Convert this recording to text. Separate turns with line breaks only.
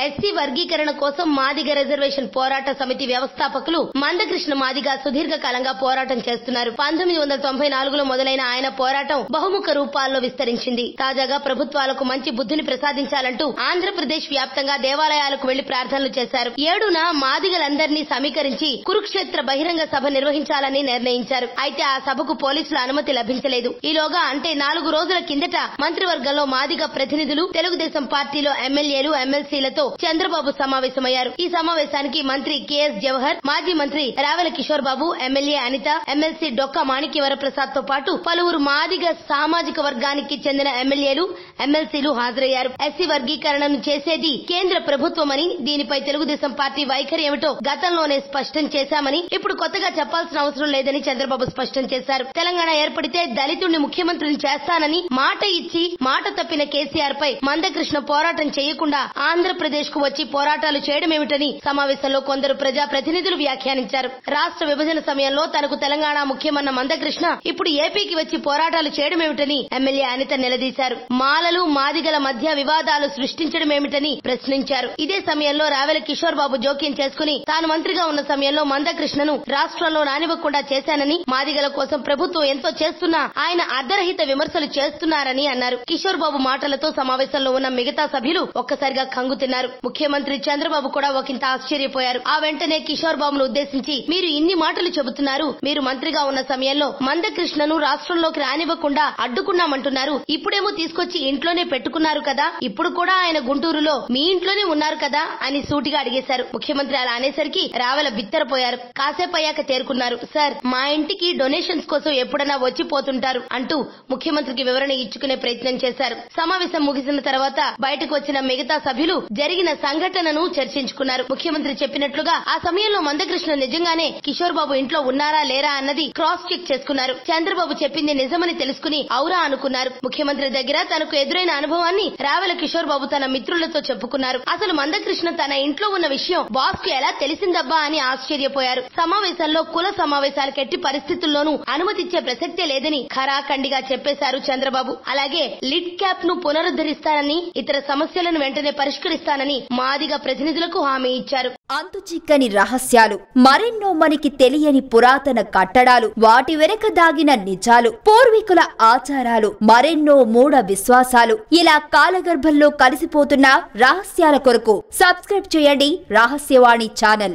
SC వర్గీకరణ కోసం Madiga reservation పోరాట సమితి వ్యవస్థాపకులు మందకృష్ణ మాదిగ సుదీర్ఘ కాలంగా పోరాటం చేస్తున్నారు. 1994లో మొదలైన ఆయన పోరాటం బహుముఖ రూపాల్లో విస్తరించింది. తాజాగా ప్రభుత్వాలకు మంచి బుద్ధిని ప్రసాదించాలంటూ ఆంధ్రప్రదేశ్ వ్యాప్తంగా దేవాలయాలకు వెళ్లి ప్రార్థనలు చేశారు. 7న మాదిగలందరినీ సమీకరించి కురుక్షేత్ర బహిరంగ సభ నిర్వహించాలని నిర్ణయించారు. అయితే ఆ సభకు పోలీసుల అనుమతి లభించలేదు. ఈలోగా అంటే 4 రోజుల కిందట మంత్రివర్గంలో మాదిగ ప్రతినిధులు, తెలుగుదేశం పార్టీలో ఎమ్మెల్యేలు, ఎమ్మెల్సీలతో చంద్రబాబు సమావేశమయ్యారు. ఈ సమావేశానికి మంత్రి కెఎస్ జవహర్, మాజీ మంత్రి రావెల కిషోర్ బాబు, ఎమ్మెల్యే అనిత, ఎమ్మెల్సీ డొక్కా మాణిక్యవరప్రసాద్ తో పాటు పలువురు మాదిగ సామాజిక వర్గానికి చెందిన ఎమ్మెల్యేలు, ఎమ్మెల్సీలు హాజరయ్యారు. ఎస్సీ వర్గీకరణను చేసేది కేంద్ర ప్రభుత్వమని, దీనిపై తెలుగుదేశం పార్టీ వైఖరి ఏమిటో గతంలోనే స్పష్టం చేశామని, ఇప్పుడు కొత్తగా చెప్పాల్సిన అవసరం లేదని చంద్రబాబు స్పష్టం చేశారు. తెలంగాణ ఏర్పడితే దళితుడిని ముఖ్యమంత్రిని చేస్తానని మాట ఇచ్చి మాట తప్పిన కేసీఆర్ పై మందకృష్ణ పోరాటం చేయకుండా ఆంధ్రప్రదేశ్ కు వచ్చి పోరాటాలు చేయడమేమిటని సమావేశంలో కొందరు ప్రజా ప్రతినిధులు వ్యాఖ్యానించారు. రాష్ట్ర విభజన సమయంలో తనకు తెలంగాణ ముఖ్యమన్న మందకృష్ణ ఇప్పుడు ఏపీకి వచ్చి పోరాటాలు చేయడమేమిటని ఎమ్మెల్యే అనిత నిలదీశారు. మాలలు, మాదిగల మధ్య వివాదాలు సృష్టించడమేమిటని ప్రశ్నించారు. ఇదే సమయంలో రావెల కిషోర్ బాబు జోక్యం చేసుకుని తాను మంత్రిగా ఉన్న సమయంలో మందకృష్ణను రాష్ట్రంలో రానివ్వకుండా చేశానని, మాదిగల కోసం ప్రభుత్వం ఎంతో చేస్తున్నా ఆయన అర్ధరహిత విమర్శలు చేస్తున్నారని అన్నారు. కిషోర్ బాబు మాటలతో సమావేశంలో ఉన్న మిగతా సభ్యులు ఒక్కసారిగా కంగు తిన్నారు. ముఖ్యమంత్రి చంద్రబాబు కూడా ఒకంత ఆశ్చర్యపోయారు. ఆ వెంటనే కిషోర్ బాబును ఉద్దేశించి, మీరు ఇన్ని మాటలు చెబుతున్నారు, మీరు మంత్రిగా ఉన్న సమయంలో మందకృష్ణను రాష్ట్రంలోకి రానివ్వకుండా అడ్డుకున్నామంటున్నారు, ఇప్పుడేమో తీసుకొచ్చి ఇంట్లోనే పెట్టుకున్నారు కదా, ఇప్పుడు కూడా ఆయన గుంటూరులో మీ ఇంట్లోనే ఉన్నారు కదా అని సూటిగా అడిగేశారు. ముఖ్యమంత్రి అలా అనేసరికి రావెల బిత్తరపోయారు. కాసేపు అయ్యాక తేరుకున్నారు. సార్, మా ఇంటికి డొనేషన్స్ కోసం ఎప్పుడైనా వచ్చిపోతుంటారు అంటూ ముఖ్యమంత్రికి వివరణ ఇచ్చుకునే ప్రయత్నం చేశారు. సమావేశం ముగిసిన తర్వాత బయటకు వచ్చిన మిగతా సభ్యులు జరిగిన సంఘటనను చర్చించుకున్నారు. ముఖ్యమంత్రి చెప్పినట్లుగా ఆ సమయంలో మందకృష్ణ నిజంగానే కిషోర్ బాబు ఇంట్లో ఉన్నారా లేరా అన్నది క్రాస్ చెక్ చేసుకున్నారు. చంద్రబాబు చెప్పింది నిజమని తెలుసుకుని ఔరా అనుకున్నారు. ముఖ్యమంత్రి దగ్గర తనకు ఎదురైన అనుభవాన్ని రావెల కిషోర్ బాబు తన మిత్రులతో చెప్పుకున్నారు. అసలు మందకృష్ణ తన ఇంట్లో ఉన్న విషయం బాస్ కు ఎలా తెలిసిందబ్బా అని ఆశ్చర్యపోయారు. సమావేశాల్లో కుల సమావేశాలకు ఎట్టి పరిస్థితుల్లోనూ అనుమతిచ్చే ప్రసక్తే లేదని ఖరాఖండిగా చెప్పేశారు చంద్రబాబు. అలాగే లిడ్ క్యాప్ ను పునరుద్ధరిస్తానని, ఇతర సమస్యలను వెంటనే పరిష్కరిస్తానని మాదిగ ప్రతినిధులకు హామీ ఇచ్చారు.
అంతుచిక్కని రహస్యాలు, మరెన్నో మనకి తెలియని పురాతన కట్టడాలు, వాటి వెనక దాగిన నిజాలు, పూర్వీకుల ఆచారాలు, మరెన్నో మూఢ విశ్వాసాలు, ఇలా కాలగర్భంలో కలిసిపోతున్న రహస్యాల కొరకు సబ్స్క్రైబ్ చేయండి రహస్యవాణి ఛానల్.